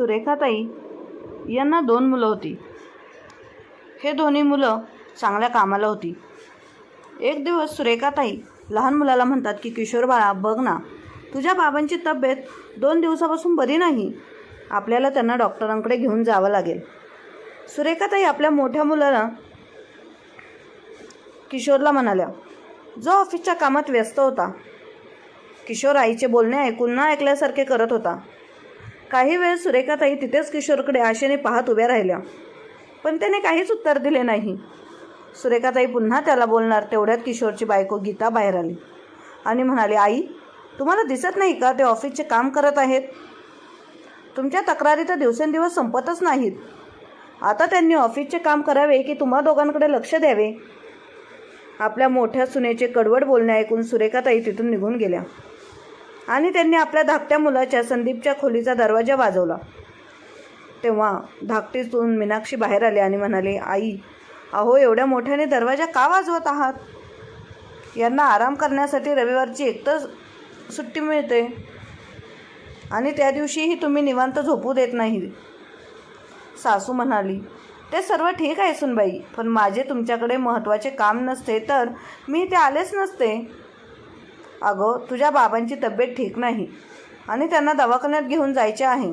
सुरेखाताई यांना 2 मुलं होती. हे दोन्ही मुलं चांगल्या कामाला होती. एक दिवस सुरेखाताई लहान मुलाला म्हणतात की किशोर बाळा, बघ ना, तुझ्या बाबांची तब्येत 2 दिवसापासून बरी नाही. आपल्याला त्यांना डॉक्टरांकडे घेऊन जावं लागेल. सुरेखाताई आपल्या मोठ्या मुलाला किशोरला म्हणाल्या, जो ऑफिसच्या कामात व्यस्त होता. किशोर आईचे बोलणे ऐकून न ऐकल्यासारखे करत होता. काही वेळ सुरेखाताई तिथेच किशोरकडे आशेने पाहत उभ्या राहिल्या, पण त्याने काहीच उत्तर दिले नाही. सुरेखाताई पुन्हा त्याला बोलणार तेवढ्यात किशोरची बायको गीता बाहेर आली आणि म्हणाली, आई, तुम्हाला दिसत नाही का ते ऑफिसचे काम करत आहेत? तुमच्या तक्रारी तर दिवसेंदिवस संपतच नाहीत. आता त्यांनी ऑफिसचे काम करावे की तुम्हा दोघांकडे लक्ष द्यावे? आपल्या मोठ्या सुनेचे कडवड बोलणे ऐकून सुरेखाताई तिथून निघून गेल्या आणि त्यांनी आपल्या धाकट्या मुलाच्या संदीपच्या खोलीचा दरवाजा वाजवला. तेव्हा धाकटीतून मीनाक्षी बाहेर आली आणि म्हणाली, आई, अहो, एवढ्या मोठ्याने दरवाजा का वाजवत आहात? यांना आराम करण्यासाठी रविवारची एकतर सुट्टी मिळते आणि त्या दिवशीही तुम्ही निवांत झोपू देत नाही. सासू म्हणाली, ते सर्व ठीक आहे सुनबाई, पण माझे तुमच्याकडे महत्त्वाचे काम नसते तर मी ते आलेच नसते. अगं, तुझ्या बाबांची तब्येत ठीक नाही आणि त्यांना दवाखान्यात घेऊन जायचे आहे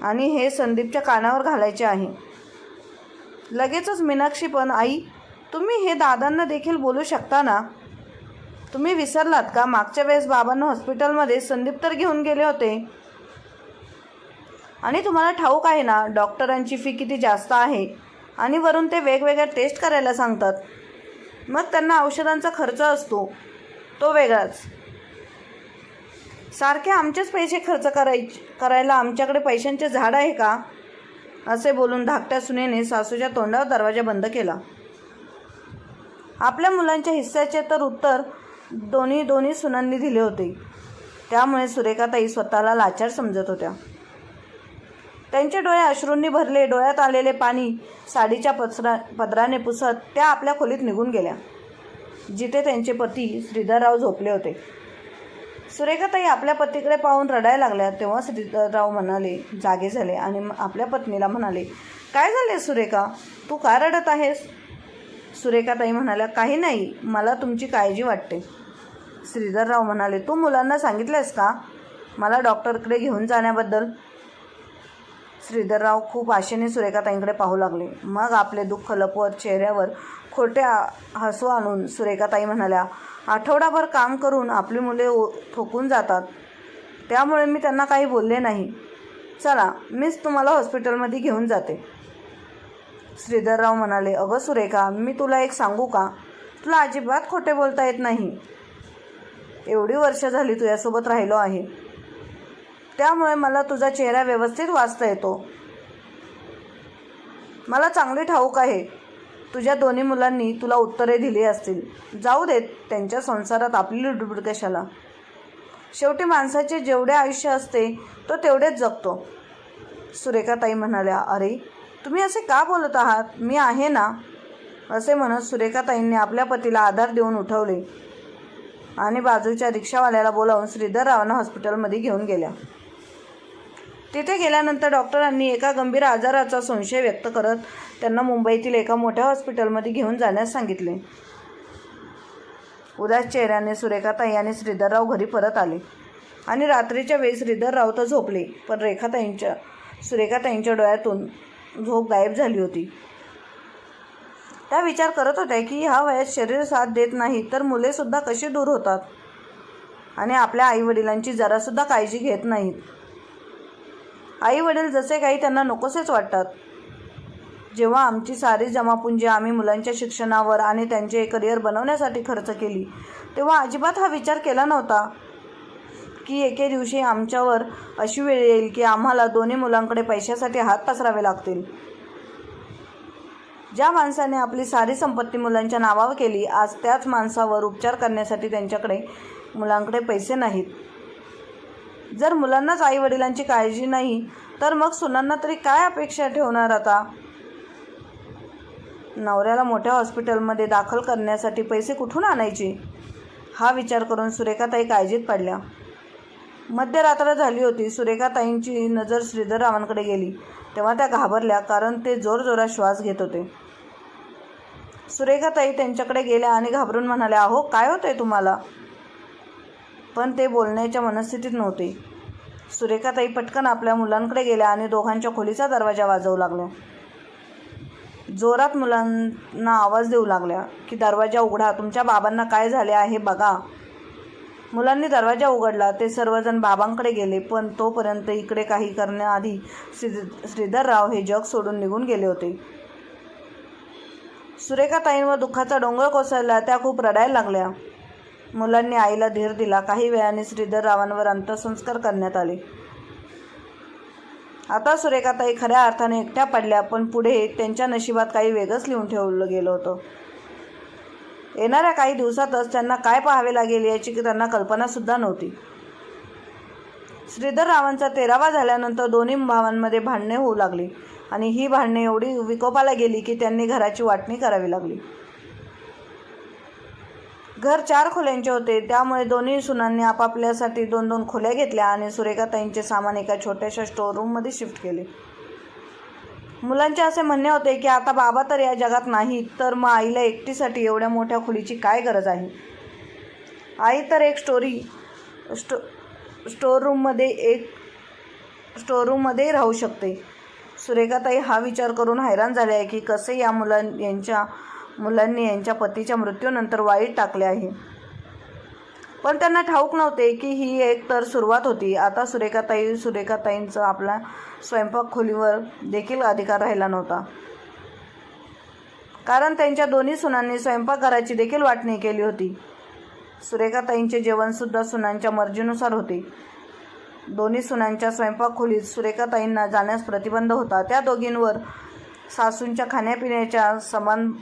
आणि हे संदीपच्या कानावर घालायचे आहे. लगेचच मीनाक्षी पण, आई, तुम्ही हे दादांना देखील बोलू शकता ना? तुम्ही विसरलात का मागच्या वेळेस बाबांना हॉस्पिटलमध्ये संदीप तर घेऊन गेले होते आणि तुम्हाला ठाऊक आहे ना, डॉक्टरांची फी किती जास्त आहे आणि वरून ते वेगवेगळ्या टेस्ट करायला सांगतात. मग त्यांना औषधांचा खर्च असतो तो वेगळाच. सारखे आमचेच पैसे खर्च करायला आमच्याकडे पैशांचे झाड आहे का? असे बोलून धाकट्या सुनेने सासूच्या तोंडावर दरवाजा बंद केला. आपल्या मुलांच्या हिस्स्याचे तर उत्तर दोन्ही सुनांनी दिले होते. त्यामुळे सुरेखाताई स्वतःला लाचार समजत होत्या. त्यांचे डोळे अश्रूंनी भरले. डोळ्यात आलेले पाणी साडीच्या पदराने पुसत त्या आपल्या खोलीत निघून गेल्या, जिथे त्यांचे पती श्रीधरराव झोपले होते. सुरेखाताई आपल्या पतीकडे पाहून रडायला लागल्या. तेव्हा श्रीधरराव जागे झाले आणि आपल्या पत्नीला म्हणाले, काय झाले सुरेखा, तू का रडत आहेस? सुरेखाताई म्हणाल्या, काही नाही, मला तुमची काळजी वाटते. श्रीधरराव म्हणाले, तू मुलांना सांगितलेस का मला डॉक्टरकडे घेऊन जाण्याबद्दल? श्रीधरराव खूप आशेने सुरेखाताईंकडे पाहू लागले. मग आपले दुःख लपवत चेहऱ्यावर खोटे हसू आणून सुरेखाताई म्हणाल्या, आठवडाभर काम करून आपली मुले थोकून जातात, त्यामुळे मी त्यांना काही बोलले नाही. चला, मीच तुम्हाला हॉस्पिटलमध्ये घेऊन जाते. श्रीधरराव म्हणाले, अगं सुरेखा, मी तुला एक सांगू का, तुला अजिबात खोटे बोलता येत नाही. एवढी वर्ष झाली तुझ्यासोबत राहिलो आहे, त्यामुळे मला तुझा चेहरा व्यवस्थित वाचता येतो. मला चांगली ठाऊक आहे तुझ्या दोन्ही मुलांनी तुला उत्तरे दिली असतील. जाऊ देत, त्यांच्या संसारात आपली लुडबुड कशाला? शेवटी माणसाचे जेवढे आयुष्य असते तो तेवढेच जगतो. सुरेखाताई म्हणाल्या, अरे, तुम्ही असे का बोलत आहात? मी आहे ना. असे म्हणत सुरेखाताईंनी आपल्या पतीला आधार देऊन उठवले आणि बाजूच्या रिक्षावाल्याला बोलावून श्रीधररावांना हॉस्पिटलमध्ये घेऊन गेल्या. तिथे गेल्यानंतर डॉक्टरांनी एका गंभीर आजाराचा संशय व्यक्त करत त्यांना मुंबईतील एका मोठ्या हॉस्पिटलमध्ये घेऊन जाण्यास सांगितले. उदास चेहऱ्याने सुरेखाताई आणि श्रीधरराव घरी परत आले आणि रात्रीच्या वेळी श्रीधरराव तर झोपले, पण सुरेखाताईंच्या डोळ्यातून झोप गायब झाली होती. त्या विचार करत होत्या की ह्या वयात शरीर साथ देत नाही तर मुलेसुद्धा कशी दूर होतात आणि आपल्या आईवडिलांची जरासुद्धा काळजी घेत नाहीत. आईवडील जसे काही त्यांना नकोसेच वाटतात. जेव्हा आमची सारी जमापुंजी आम्ही मुलांच्या शिक्षणावर आणि त्यांचे करिअर बनवण्यासाठी खर्च केली, तेव्हा अजिबात हा विचार केला नव्हता की एके दिवशी आमच्यावर अशी वेळ येईल की आम्हाला दोन्ही मुलांकडे पैशासाठी हात पसरावे लागतील. ज्या माणसाने आपली सारी संपत्ती मुलांच्या नावावर केली, आज त्याच माणसावर उपचार करण्यासाठी त्यांच्याकडे मुलांकडे पैसे नाहीत. जर मुलांनाच आईवडिलांची काळजी नाही तर मग सुनांना तरी काय अपेक्षा ठेवणार? आता नवऱ्याला मोठ्या हॉस्पिटलमध्ये दाखल करण्यासाठी पैसे कुठून आणायचे? हा विचार करून सुरेखाताई काळजीत पडल्या. मध्यरात्र झाली होती. सुरेखाताईंची नजर श्रीधररावांकडे गेली तेव्हा त्या घाबरल्या, कारण ते जोरजोरात श्वास घेत होते. सुरेखाताई त्यांच्याकडे गेल्या आणि घाबरून म्हणाल्या, अहो काय होतंय तुम्हाला? पण ते बोलण्याच्या मनस्थितीत नव्हते. सुरेखाताई पटकन आपल्या मुलांकडे गेल्या आणि दोघांच्या खोलीचा दरवाजा वाजवू लागल्या. जोरात मुलांना आवाज देऊ लागल्या की दरवाजा उघडा, तुमच्या बाबांना काय झाले आहे बघा. मुलांनी दरवाजा उघडला. ते सर्वजण बाबांकडे गेले, पण तोपर्यंत इकडे काही करण्याआधी श्रीधरराव हे जग सोडून निघून गेले होते. सुरेखाताईंवर दुःखाचा डोंगर कोसळला. त्या खूप रडायला लागल्या. मुलांनी आईला धीर दिला. काही वेळाने श्रीधररावांवर अंत्यसंस्कार करण्यात आले. आता सुरेखाताई खऱ्या अर्थाने एकट्या पडल्या, पण पुढे त्यांच्या नशिबात काही वेगळंच लिहून ठेवलं गेलं होतं. येणाऱ्या काही दिवसातच त्यांना काय पाहावे लागेल याची त्यांना कल्पनासुद्धा नव्हती. श्रीधररावांचा 13वा झाल्यानंतर दोन्ही भावांमध्ये भांडणे होऊ लागली आणि ही भांडणे एवढी विकोपाला गेली की त्यांनी घराची वाटणी करावी लागली. घर 4 खोल्यांचे होते, त्यामुळे दोन्ही सुनांनी आपापल्यासाठी 2-2 खोल्या घेतल्या आणि सुरेखाताईंचे सामान एका छोट्याशा स्टोअर रूममध्ये शिफ्ट केले. मुलांचे असे म्हणणे होते की आता बाबा तर या जगात नाही, तर मग आईला एकटीसाठी एवढ्या मोठ्या खोलीची काय गरज आहे? आई तर एक स्टोअर रूममध्ये राहू शकते. सुरेखाताई हा विचार करून हैराण झाल्या आहे की कसे या मुलांनी यांच्या पतीच्या मृत्यूनंतर वाईट टाकले आहे. पण त्यांना ठाऊक नव्हते की ही एक तर सुरुवात होती. आता सुरेखाताईंचा आपला स्वयंपाक खोलीवर देखील अधिकार राहिला नव्हता, कारण त्यांच्या दोन्ही सुनांनी स्वयंपाकघराची देखील वाटणी केली होती. सुरेखाताईंचे जेवणसुद्धा सुनांच्या मर्जीनुसार होते. दोन्ही सुनांच्या स्वयंपाक खोलीत सुरेखाताईंना जाण्यास प्रतिबंध होता. त्या दोघींवर सासूंच्या खाण्यापिण्याच्या समान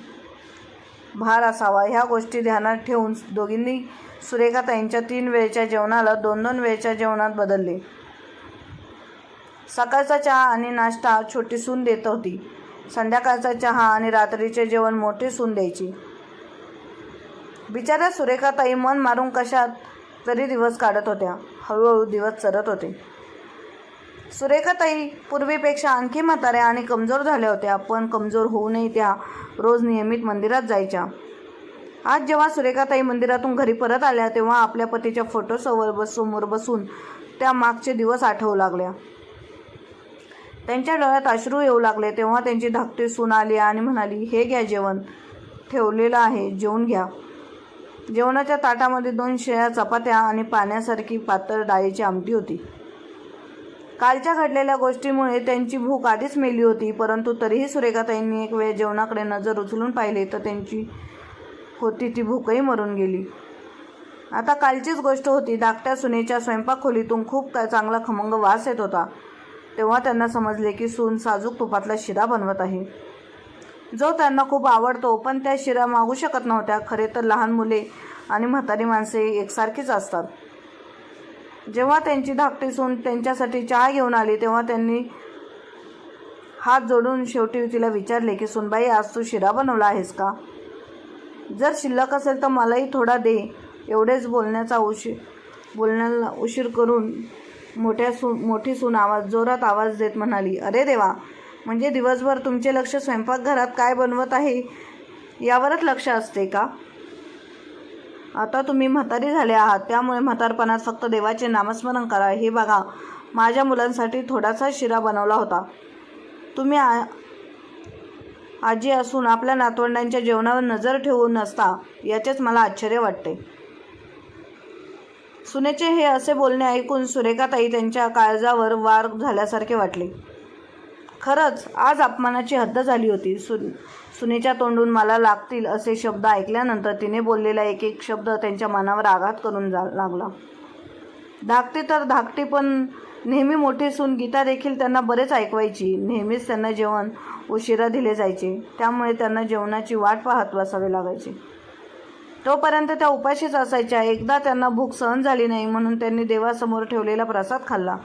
भार असावा, ह्या गोष्टी ध्यानात ठेवून दोघींनी सुरेखाताईंच्या 3 वेळच्या जेवणाला 2-2 वेळच्या जेवणात बदलले. सकाळचा चहा आणि नाश्ता छोटी सून देत होती. संध्याकाळचा चहा आणि रात्रीचे जेवण मोठी सून द्यायची. बिचाऱ्या सुरेखाताई मन मारून कशात तरी दिवस काढत होत्या. हळूहळू दिवस सरत होते. सुरेखाताई पूर्वीपेक्षा आणखी म्हाताऱ्या आणि कमजोर झाल्या होत्या, पण कमजोर होऊनही त्या रोज नियमित मंदिरात जायच्या. आज जेव्हा सुरेखाताई मंदिरातून घरी परत आल्या तेव्हा आपल्या पतीच्या फोटोसमोर बसून त्या मागचे दिवस आठवू लागल्या. त्यांच्या डोळ्यात अश्रू येऊ लागले. तेव्हा त्यांची धाकटी सून आली आणि म्हणाली, हे घ्या जेवण ठेवलेलं आहे, जेवून घ्या. जेवणाच्या ताटामध्ये 2 शिळ्या चपात्या आणि पाण्यासारखी पातळ डाळीची आमटी होती. कालच्या घडलेल्या गोष्टीमुळे त्यांची भूक आधीच मेली होती, परंतु तरीही सुरेखाताईंनी एक वेळ जेवणाकडे नजर उचलून पाहिले तर त्यांची होती ती भूकही मरून गेली. आता कालचीच गोष्ट होती. धाकट्या सुनेच्या स्वयंपाक खोलीतून खूप चांगला खमंग वास येत होता. तेव्हा त्यांना समजले की सून साजूक तुपातला शिरा बनवत आहे, जो त्यांना खूप आवडतो. पण त्या शिरा मागू शकत नव्हत्या. खरे तर लहान मुले आणि म्हातारी माणसे एकसारखीच असतात. जेव्हा त्यांची धाकटी सून त्यांच्यासाठी चहा घेऊन आली तेव्हा त्यांनी हात जोडून शेवटी तिला विचारले की सूनबाई, आज तू शिरा बनवला आहेस का? जर शिल्लक असेल तर मलाही थोडा दे. एवढेच बोलण्याला उशीर करून मोठी सून जोरात आवाज देत म्हणाली, अरे देवा, म्हणजे दिवसभर तुमचे लक्ष स्वयंपाकघरात काय बनवत आहे यावरच लक्ष असते का? आता तुम्ही म्हातारी झाले आहात, त्यामुळे म्हातारपणात फक्त देवाचे नामस्मरण करा. हे बघा, माझ्या मुलांसाठी थोडासा शिरा बनवला होता. तुम्ही आजी असून आपल्या नातवंडांच्या जेवणावर नजर ठेवून नसता, याचेच मला आश्चर्य वाटते. सुनेचे हे असे बोलणे ऐकून सुरेखाताई त्यांच्या काळजावर वार झाल्यासारखे वाटले. खरंच आज अपमानाची हद्द झाली होती. सुनेच्या तोंडून मला लागतील असे शब्द ऐकल्यानंतर तिने बोललेला एक शब्द त्यांच्या मनावर आघात करून लागला. धाकटी तर धाकटी, पण नेहमी मोठी सून गीता देखील त्यांना बरेच ऐकवायची. नेहमीच त्यांना जेवण उशिरा दिले जायचे, त्यामुळे त्यांना जेवणाची वाट पाहत बसावे लागायचे. तोपर्यंत त्या उपाशीच असायच्या. एकदा त्यांना भूक सहन झाली नाही म्हणून त्यांनी देवासमोर ठेवलेला प्रसाद खाल्ला.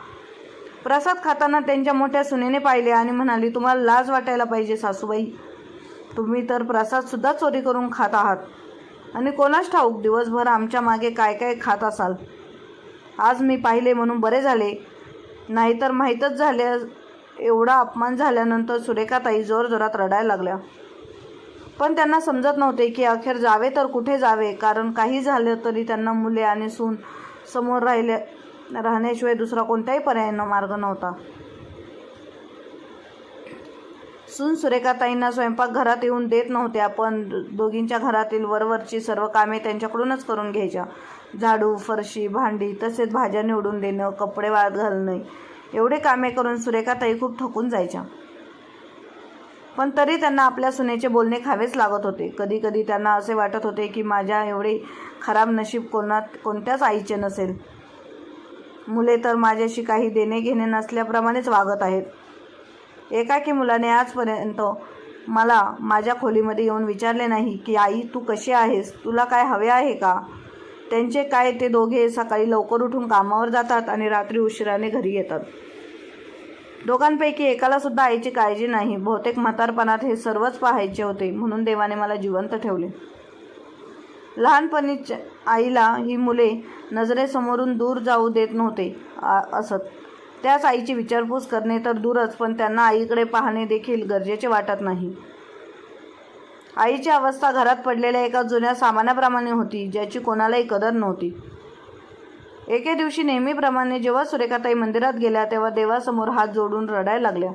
प्रसाद खाताना त्यांच्या मोठ्या सुनेने पाहिले आणि म्हणाली, तुम्हाला लाज वाटायला पाहिजे सासूबाई, तुम्ही तर प्रसादसुद्धा चोरी करून खात आहात आणि कोणास ठाऊक दिवसभर आमच्या मागे काय काय खात असाल. आज मी पाहिले म्हणून बरे झाले, नाहीतर माहीतच झाले. एवढा अपमान झाल्यानंतर सुरेखाताई जोरजोरात रडायला लागल्या. पण त्यांना समजत नव्हते की अखेर जावे तर कुठे जावे, कारण काही झालं तरी त्यांना मुले आणि सून समोर राहण्याशिवाय दुसरा कोणताही पर्याय मार्ग नव्हता. सून सुरेखाताईंना स्वयंपाकघरात येऊन देत नव्हत्या, पण दोघींच्या घरातील वरवरची सर्व कामे त्यांच्याकडूनच करून घ्यायच्या. झाडू, फरशी, भांडी, तसेच भाज्या निवडून देणं, कपडे वाळत घालणे, एवढे कामे करून सुरेखाताई खूप थकून जायच्या. पण तरी त्यांना आपल्या सुनेचे बोलणे खावेच लागत होते. कधी कधी त्यांना असे वाटत होते की माझ्या एवढे खराब नशीब कोणत्याच आईचे नसेल. मुले तर माझ्याशी काही देणे घेणे नसल्याप्रमाणेच वागत आहेत. एकाकी मुलाने आजपर्यंत मला माझ्या खोलीमध्ये येऊन विचारले नाही की आई तू कशी आहेस, तुला काय हवे आहे का. त्यांचे काय, ते दोघे सकाळी लवकर उठून कामावर जातात आणि रात्री उशिराने घरी येतात. दोघांपैकी एकाला सुद्धा आईची काळजी नाही. बहुतेक म्हातारपणात हे सर्वच पाहायचे होते, म्हणून देवाने मला जिवंत ठेवले. लहानपणीच आईला ही मुले नजरेसमोरून दूर जाऊ देत नव्हते असत. त्याच आईची विचारपूस करणे तर दूरच, पण त्यांना आईकडे पाहणे देखील गरजेचे वाटत नाही. आईची अवस्था घरात पडलेल्या एका जुन्या सामानाप्रमाणे होती, ज्याची कोणालाही कदर नव्हती. एके दिवशी नेहमीप्रमाणे जेव्हा सुरेखाताई मंदिरात गेल्या, तेव्हा देवासमोर हात जोडून रडायला लागल्या.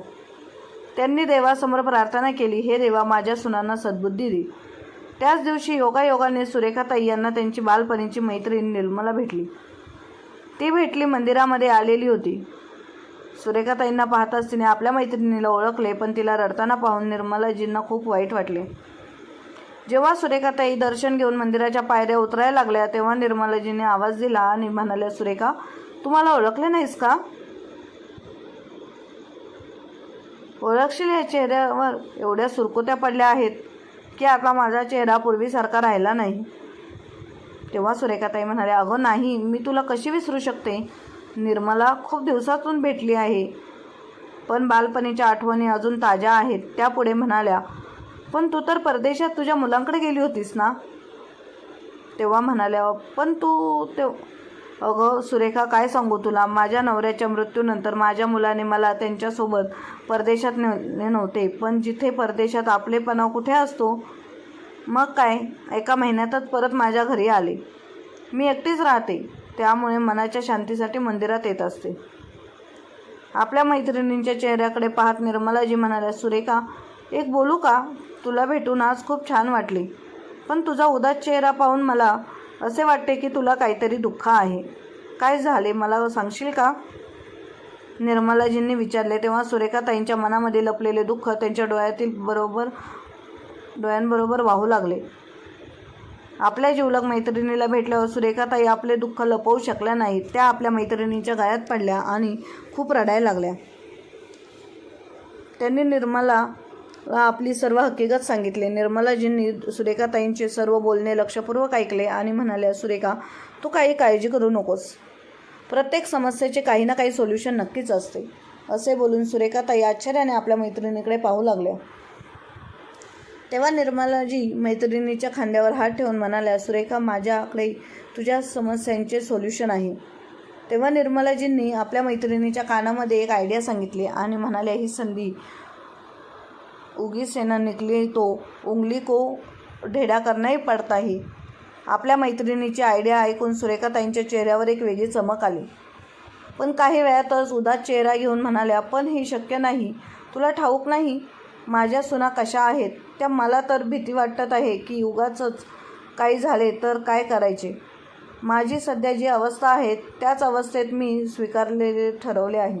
त्यांनी देवासमोर प्रार्थना केली, हे देवा, माझ्या सुनांना सद्बुद्धी दे. त्याच दिवशी योगायोगाने सुरेखाताई यांना त्यांची बालपणीची मैत्रीण निर्मला भेटली. ती भेटली मंदिरामध्ये आलेली होती. सुरेखाताईंना पाहताच तिने आपल्या मैत्रिणीला ओळखले, पण तिला रडताना पाहून निर्मलाजींना खूप वाईट वाटले. जेव्हा सुरेखाताई दर्शन घेऊन मंदिराच्या पायऱ्या उतरायला लागल्या, तेव्हा निर्मलाजीने आवाज दिला आणि म्हणाल्या, सुरेखा, तू मला ओळखले नाहीस का? ओळखशील, या चेहऱ्यावर एवढ्या सुरकुत्या पडल्या आहेत की आता माझा चेहरा पूर्वीसारखा राहिला नाही. तेव्हा सुरेखाताई म्हणाल्या, अगं नाही, मी तुला कशी विसरू शकते. निर्मला, खूप दिवसातून भेटली आहे, पण बालपणीच्या आठवणी अजून ताज्या आहेत. त्यापुढे म्हणाल्या, पण तू तर परदेशात तुझ्या मुलांकडे गेली होतीस ना. तेव्हा म्हणाल्या, पण तू अगं सुरेखा, काय सांगू तुला, माझ्या नवऱ्याच्या मृत्यूनंतर माझ्या मुलाने मला त्यांच्यासोबत परदेशात नेले नव्हते. पण जिथे परदेशात आपलेपणा कुठे असतो. मग काय, एका महिन्यातच परत माझ्या घरी आले. मी एकटीच राहते, त्यामुळे मनाच्या शांतीसाठी मंदिरात येत असते. आपल्या मैत्रिणींच्या चेहऱ्याकडे पाहत निर्मलाजी म्हणाल्या, सुरेखा, एक बोलू का. तुला भेटून आज खूप छान वाटले, पण तुझा उदास चेहरा पाहून मला असे वाटते की तुला काहीतरी दुःख आहे. काय झाले, मला सांगशील का. निर्मलाजींनी विचारले. तेव्हा सुरेखाताईंच्या मनामध्ये लपलेले दुःख त्यांच्या डोळ्यांबरोबर वाहू लागले. आपल्या जिवलग मैत्रिणीला भेटल्यावर सुरेखाताई आपले दुःख लपवू शकल्या नाहीत. त्या आपल्या मैत्रिणीच्या गळ्यात पडल्या आणि खूप रडायला लागल्या. त्यांनी निर्मला आपली सर्व हकीकत सांगितली. निर्मलाजींनी सुरेखाताईंचे सर्व बोलणे लक्षपूर्वक ऐकले आणि म्हणाल्या, सुरेखा, तू काही काळजी करू नकोस. प्रत्येक समस्येचे काही ना काही सोल्युशन नक्कीच असते. असे बोलून सुरेखाताई आश्चर्याने आपल्या मैत्रिणीकडे पाहू लागल्या. तेव्हा निर्मलाजी मैत्रिणीच्या खांद्यावर हात ठेवून म्हणाल्या, सुरेखा, माझ्याकडे तुझ्या समस्यांचे सोल्युशन आहे. तेव्हा निर्मलाजींनी आपल्या मैत्रिणीच्या कानामध्ये एक आयडिया सांगितली आणि म्हणाल्या, ही संधी उगीच से ना निकली तो उंगली को ढेडा करना ही पडता ही. आपल्या मैत्रिणीची आयडिया ऐकून सुरेखाताईंच्या चेहऱ्यावर एक वेगळी चमक आली. पण काही वेळातच उदास चेहरा घेऊन म्हणाल्या, पण हे शक्य नाही. तुला ठाऊक नाही माझ्या सुना कशा आहेत त्या. मला तर भीती वाटत आहे की उगाचच काही झाले तर काय करायचे. माझी सध्या जी अवस्था आहे त्याच अवस्थेत मी स्वीकारलेले ठरवले आहे.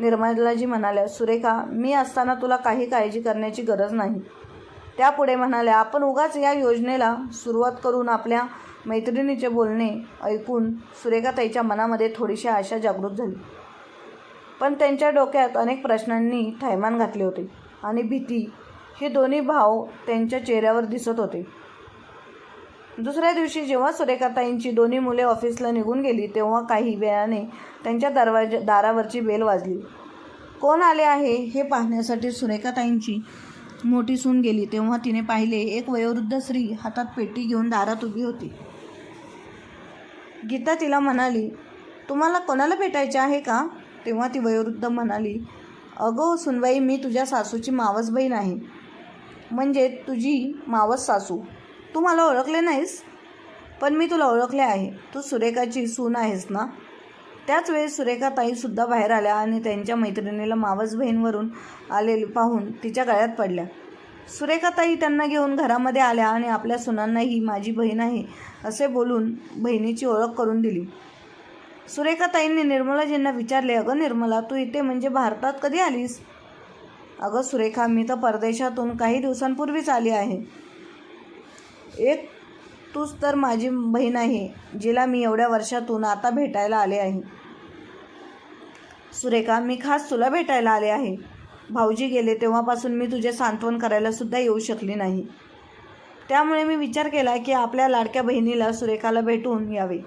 निर्मलाजी म्हणाल्या, सुरेखा, मी असताना तुला काही काळजी करण्याची गरज नाही. त्यापुढे म्हणाल्या, आपण उगाच या योजनेला सुरुवात करून. आपल्या मैत्रिणीचे बोलणे ऐकून सुरेखाताईच्या मनामध्ये थोडीशी आशा जागृत झाली. पण त्यांच्या डोक्यात अनेक प्रश्नांनी थैमान घातले होते आणि भीती हे दोन्ही भाव त्यांच्या चेहऱ्यावर दिसत होते. दुसऱ्या दिवशी जेव्हा सुरेखाताईंची दोन्ही मुले ऑफिसला निघून गेली, तेव्हा काही वेळाने त्यांच्या दारावरची बेल वाजली. कोण आले आहे हे पाहण्यासाठी सुरेखाताईंची मोठी सून गेली. तेव्हा तिने पाहिले, एक वयोवृद्ध स्त्री हातात पेटी घेऊन दारात उभी होती. गीता तिला म्हणाली, तुम्हाला कोणाला भेटायचे आहे का? तेव्हा ती वयोवृद्ध म्हणाली, अगं सुनबाई, मी तुझ्या सासूची मावस बहीण आहे, म्हणजे तुझी मावस सासू. तू मला ओळखले नाहीस? पण मी तुला ओळखले आहे. तू सुरेखाची सून आहेस ना? त्याच वेळेस सुरेखाताईसुद्धा बाहेर आल्या आणि त्यांच्या मैत्रिणीला मावस बहीणवरून आलेली पाहून तिच्या गळ्यात पडल्या. सुरेखाताई त्यांना घेऊन घरामध्ये आल्या आणि आपल्या सुनांना ही माझी बहीण आहे असे बोलून बहिणीची ओळख करून दिली. सुरेखाताईंनी निर्मलाजींना विचारले, अगं निर्मला, तू इथे म्हणजे भारतात कधी आलीस? अगं सुरेखा, मी तर परदेशातून काही दिवसांपूर्वीच आली आहे. एक तूच तर माझी बहीण आहे, जिला मी एवढ्या वर्षातून आता भेटायला आले आहे. सुरेखा, मी खास तुला भेटायला आले आहे. भाऊजी गेले तेव्हापासून मी तुझे सांत्वन करायला सुद्धा येऊ शकली नाही. त्यामुळे मी विचार केला की आपल्या लाडक्या बहिणीला सुरेखाला भेटून यावे.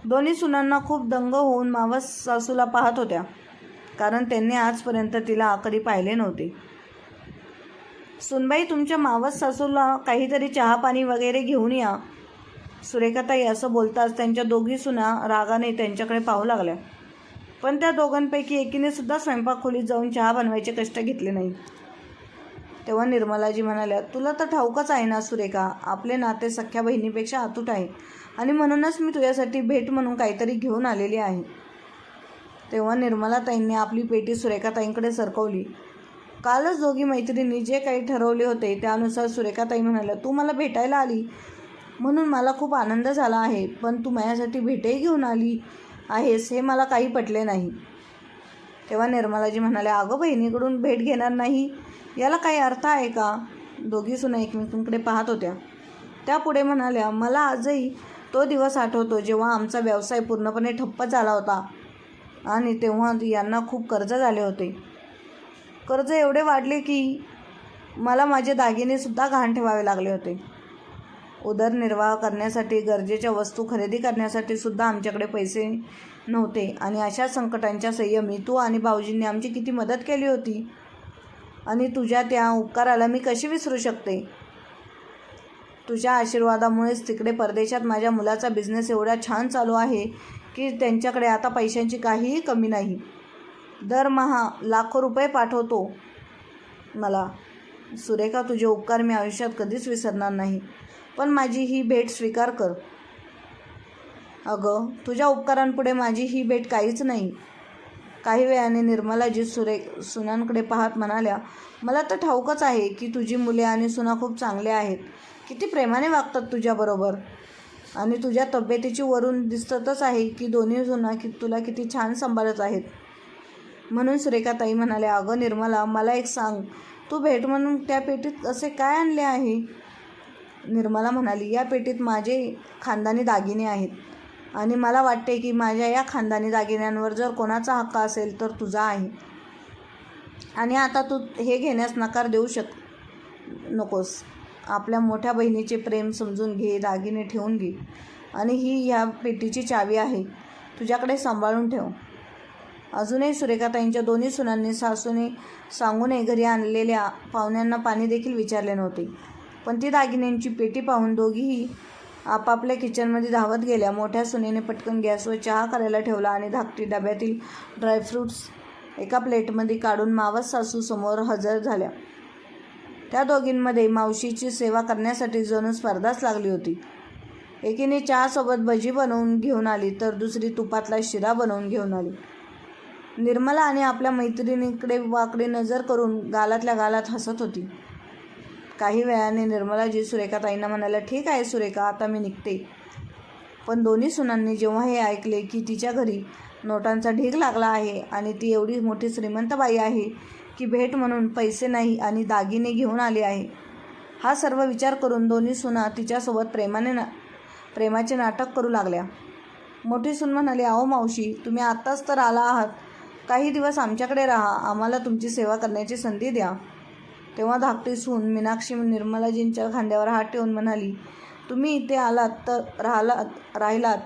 दोन्ही सुनांना खूप दंग होऊन मावस सासूला पाहत होत्या, कारण त्यांनी आजपर्यंत तिला कधी पाहिले नव्हते. सुनबाई, तुमच्या मावस सासूला काहीतरी चहा पाणी वगैरे घेऊन या. सुरेखाताई असं बोलताच त्यांच्या दोघी सुना रागाने त्यांच्याकडे पाहू लागल्या. पण त्या दोघांपैकी एकीने सुद्धा स्वयंपाक खोलीत जाऊन चहा बनवायचे कष्ट घेतले नाही. तेव्हा निर्मलाजी म्हणाल्या, तुला तर ठाऊकच आहे ना सुरेखा, आपले नाते सख्या बहिणीपेक्षा अतूट आहे आणि म्हणूनच मी तुझ्यासाठी भेट म्हणून काहीतरी घेऊन आलेली आहे. तेव्हा निर्मलाताईंनी आपली पेटी सुरेखाताईंकडे सरकवली. कालच दोघी मैत्रिणी जे काही ठरवले होते त्यानुसार सुरेखाताई म्हणाल्या, तू मला भेटायला आली म्हणून मला खूप आनंद झाला आहे, पण तू माझ्यासाठी भेटही घेऊन आली आहेस हे मला काही पटले नाही. तेव्हा निर्मलाजी म्हणाल्या, अगं बहिणीकडून भेट घेणार नाही याला काही अर्थ आहे का? दोघी सुना एकमेकांकडे पाहत होत्या. त्या पुढे म्हणाल्या, मला आजही तो दिवस आठवतो जेव्हा आमचा व्यवसाय पूर्णपणे ठप्प झाला होता आणि तेव्हा यांना खूप कर्ज झाले होते. कर्ज एवढे वाढले की मला माझे दागिनेसुद्धा गहाण ठेवावे लागले होते. उदरनिर्वाह करण्यासाठी गरजेच्या वस्तू खरेदी करण्यासाठी सुद्धा आमच्याकडे पैसे नव्हते आणि अशा संकटांच्या संयमी तू आणि भाऊजींनी आमची किती मदत केली होती आणि तुझ्या त्या उपकाराला मी कशी विसरू शकते? तुझ्या आशीर्वादामुळेच तिकडे परदेशात माझ्या मुलाचा बिझनेस एवढा छान चालू आहे की त्यांच्याकडे आता पैशांची काहीही कमी नाही. दरमहा लाखो रुपये पाठवतो मला. सुरेखा, तुझे उपकार मी आयुष्यात कधीच विसरणार नाही, पण माझी ही भेट स्वीकार कर. अगं, तुझ्या उपकारांपुढे माझी ही भेट काहीच नाही. काही वेळाने निर्मलाजी सुनांकडे पाहत म्हणाल्या, मला तर ठाऊकच आहे की तुझी मुले आणि सुना खूप चांगले आहेत, किती प्रेमाने वागतात तुझ्याबरोबर आणि तुझ्या तब्येतीची वरून दिसतच आहे की दोन्ही सुना तुला किती छान सांभाळत आहेत. म्हणून सुरेखाताई म्हणाल्या, अगं निर्मला, मला एक सांग, तू भेट म्हणून त्या पेटीत असे काय आणले आहे? निर्मला म्हणाली, या पेटीत माझे खानदानी दागिने आहेत आणि मला वाटते की माझ्या या खानदानी दागिन्यांवर जर कोणाचा हक्क असेल तर तुझा आहे. आणि आता तू हे घेण्यास नकार देऊ नकोस. आपल्या मोठ्या बहिणीचे प्रेम समजून घे, दागिने ठेवून घे आणि ही ह्या पेटीची चावी आहे, तुझ्याकडे सांभाळून ठेव. अजूनही सुरेखाताईंच्या दोन्ही सुनांनी सासूने सांगूनही घरी आणलेल्या पाहुण्यांना पाणी देखील विचारले नव्हते. पण ती दागिन्यांची पेटी पाहून दोघीही आपापल्या किचनमध्ये धावत गेल्या. मोठ्या सुनेने पटकन गॅसवर चहा करायला ठेवला आणि धाकटी डब्यातील ड्रायफ्रूट्स एका प्लेटमध्ये काढून मावस सासू समोर हजर झाल्या. त्या दोघींमध्ये मावशीची सेवा करण्यासाठी जणू स्पर्धाच लागली होती. एकीने चहासोबत भजी बनवून घेऊन आली तर दुसरी तुपातला शिरा बनवून घेऊन आली. निर्मला आणि आपल्या मैत्रिणीकडे वाकडे नजर करून गालातल्या गालात हसत होती. काही वेळाने निर्मलाजी सुरेखाताईंना म्हणाल्या, ठीक आहे सुरेखा, आता मी निघते. पण दोन्ही सुनांनी जेव्हा हे ऐकले की तिच्या घरी नोटांचा ढीग लागला आहे आणि ती एवढी मोठी श्रीमंत बाई आहे की भेट म्हणून पैसे नाही आणि दागिने घेऊन आली आहे, हा सर्व विचार करून दोन्ही सुना तिच्यासोबत प्रेमाचे नाटक करू लागल्या. मोठी सून म्हणाली, अहो मावशी, तुम्ही आत्ताच तर आला आहात, काही दिवस आमच्याकडे राहा, आम्हाला तुमची सेवा करण्याची संधी द्या. तेव्हा धाकटी सून मीनाक्षी निर्मलाजींच्या खांद्यावर हात ठेवून म्हणाली, तुम्ही इथे आलात तर राहिलात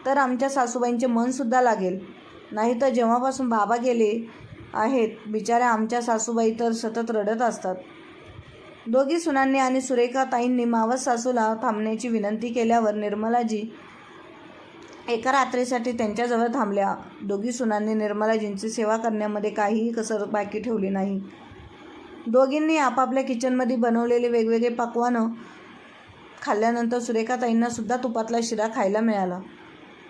तर आमच्या सासूबाईंचे मनसुद्धा लागेल. नाही तर जेव्हापासून बाबा गेले आहेत बिचाऱ्या आमच्या सासूबाई तर सतत रडत असतात. दोघी सुनांनी आणि सुरेखाताईंनी मावस सासूला थांबण्याची विनंती केल्यावर निर्मलाजी एका रात्रीसाठी त्यांच्याजवळ थांबल्या. दोघी सुनांनी निर्मलाजींची सेवा करण्यामध्ये काहीही कसर बाकी ठेवली नाही. दोघींनी आपापल्या किचनमध्ये बनवलेले वेगवेगळे पक्वानं खाल्ल्यानंतर सुरेखाताईंना सुद्धा तुपातला शिरा खायला मिळाला.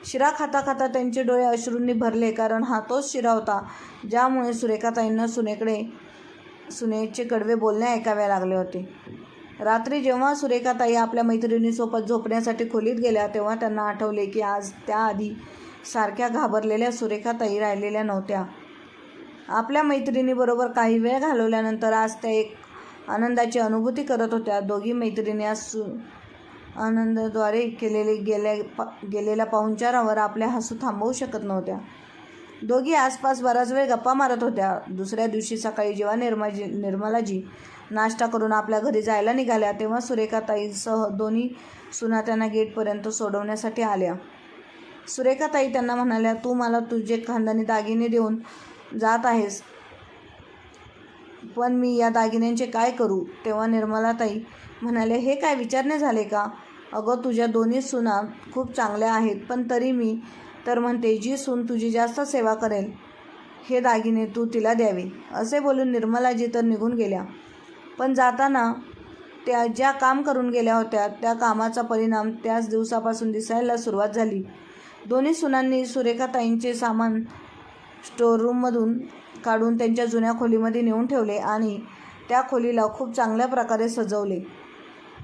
शिरा खाता खाता त्यांचे डोळे अश्रूंनी भरले, कारण हा तोच शिरा होता ज्यामुळे सुरेखाताईंना सुनेचे कडवे बोलणे ऐकावे लागले होते. रात्री जेव्हा सुरेखाताई आपल्या मैत्रिणीसोबत झोपण्यासाठी खोलीत गेल्या तेव्हा त्यांना आठवले की आज त्याआधी सारख्या घाबरलेल्या सुरेखाताई राहिलेल्या नव्हत्या. आपल्या मैत्रिणीबरोबर काही वेळ घालवल्यानंतर आज त्या एक आनंदाची अनुभूती करत होत्या. दोघी मैत्रिणी आज आनंदाद्वारे गेलेल्या पाहुणचारावर आपल्या हसू थांबवू शकत नव्हत्या. दोघी आसपास बराच वेळ गप्पा मारत होत्या. दुसऱ्या दिवशी सकाळी जेव्हा निर्मलाजी नाश्ता करून आपल्या घरी जायला निघाल्या तेव्हा सुरेखाताईसह दोन्ही सुना त्यांना गेटपर्यंत सोडवण्यासाठी आल्या. सुरेखाताई त्यांना म्हणाल्या, तू मला तुझे खानदानी दागिने देऊन जात आहेस, पण मी या दागिन्यांचे काय करू? तेव्हा निर्मलाताई म्हणाल्या, हे काय विचारणे झाले का? अगं, तुझ्या दोन्ही सुना खूप चांगल्या आहेत, पण तरी मी तर म्हणते जी सून तुझी जास्त सेवा करेल हे दागिने तू तिला द्यावे. असे बोलून निर्मलाजी तर निघून गेल्या, पण जाताना त्या ज्या काम करून गेल्या होत्या त्या कामाचा परिणाम त्याच दिवसापासून दिसायला सुरुवात झाली. दोन्ही सुनांनी सुरेखाताईंचे सामान स्टोअररूममधून काढून त्यांच्या जुन्या खोलीमध्ये नेऊन ठेवले आणि त्या खोलीला खूप चांगल्या प्रकारे सजवले.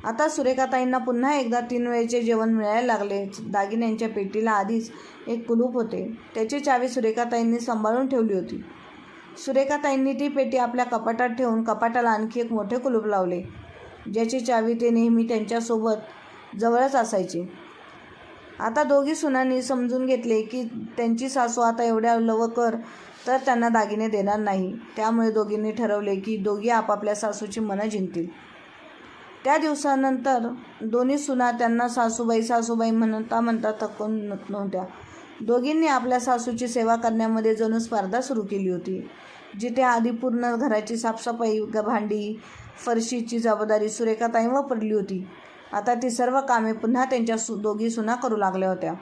आता सुरेखाताईंना पुन्हा एकदा 3 वेळचे जेवण मिळायला लागले. दागिन्यांच्या पेटीला आधीच एक कुलूप होते, त्याची चावी सुरेखाताईंनी सांभाळून ठेवली होती. सुरेखाताईंनी ती पेटी आपल्या कपाटात ठेवून कपाटाला आणखी एक मोठे कुलूप लावले, ज्याची चावी ते नेहमी त्यांच्यासोबत जवळच असायची. आता दोघी सुनांनी समजून घेतले की त्यांची सासू आता एवढ्या लवकर तर त्यांना दागिने देणार नाही. त्यामुळे दोघींनी ठरवले की दोघी आपापल्या सासूची मनं जिंकतील. त्या दिवसानंतर दोन्ही सुना त्यांना सासूबाई म्हणता थकून नव्हत्या. दोघींनी आपल्या सासूची सेवा करण्यामध्ये जणू स्पर्धा सुरू केली होती. जिथे आधी पूर्ण घराची साफसफाई, भांडी, फरशीची जबाबदारी सुरेखाताईंवर पडली होती, आता ती सर्व कामे पुन्हा त्यांच्या दोघी सुना करू लागल्या होत्या.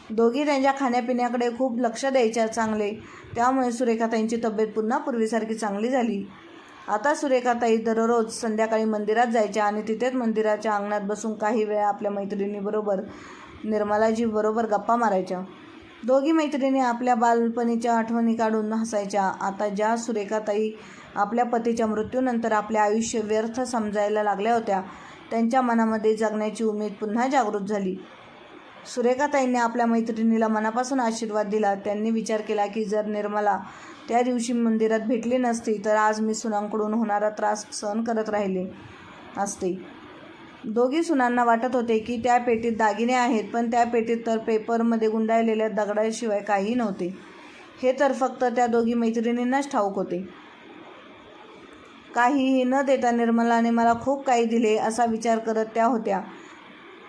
दोघी त्यांच्या खाण्यापिण्याकडे खूप लक्ष द्यायच्या चांगले, त्यामुळे सुरेखाताईंची तब्येत पुन्हा पूर्वीसारखी चांगली झाली. आता सुरेखाताई दररोज संध्याकाळी मंदिरात जायच्या आणि तिथेच मंदिराच्या अंगणात बसून काही वेळ आपल्या मैत्रिणीबरोबर निर्मलाजीबरोबर गप्पा मारायच्या. दोघी मैत्रिणी आपल्या बालपणीच्या आठवणी काढून हसायच्या. आता ज्या सुरेखाताई आपल्या पतीच्या मृत्यूनंतर आपले आयुष्य व्यर्थ समजायला लागल्या होत्या, त्यांच्या मनामध्ये जगण्याची उमेद पुन्हा जागृत झाली. सुरेखाताईंनी आपल्या मैत्रिणीला मनापासून आशीर्वाद दिला. त्यांनी विचार केला की जर निर्मला त्या दिवशी मंदिरात भेटली नसती तर आज मी सुनांकडून होणारा त्रास सहन करत राहिले असते. दोघी सुनांना वाटत होते की त्या पेटीत दागिने आहेत, पण त्या पेटीत तर पेपरमध्ये गुंडाळलेल्या दगडाशिवाय काहीही नव्हते. हे तर फक्त त्या दोघी मैत्रिणींनाच ठाऊक होते. काहीही न देता निर्मलाने मला खूप काही दिले असा विचार करत त्या होत्या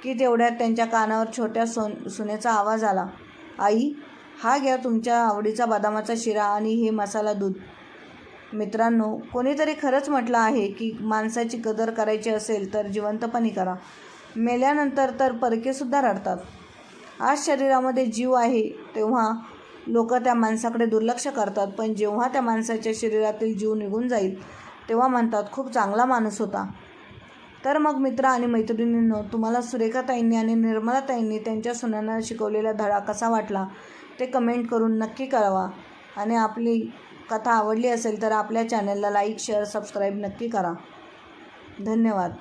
की तेवढ्यात त्यांच्या कानावर छोट्या सुनेचा आवाज आला, आई, हा घ्या तुमच्या आवडीचा बदामाचा शिरा आणि हे मसाला दूध. मित्रांनो, कोणीतरी खरंच म्हटलं आहे की माणसाची कदर करायची असेल तर जिवंतपणी करा. मेल्यानंतर तर परकेसुद्धा रडतात. आज शरीरामध्ये जीव आहे तेव्हा लोक त्या माणसाकडे दुर्लक्ष करतात, पण जेव्हा त्या माणसाच्या शरीरातील जीव निघून जाईल तेव्हा म्हणतात खूप चांगला माणूस होता. तर मग मित्र आणि मैत्रिणींनो, तुम्हाला सुरेखाताईंनी आणि निर्मलाताईंनी त्यांच्या सुनांना शिकवलेला धडा कसा वाटला ते कमेंट करून नक्की कळवा. आणि आपली कथा आवडली असेल तर आपल्या चॅनलला लाईक, शेअर, सबस्क्राईब नक्की करा. धन्यवाद.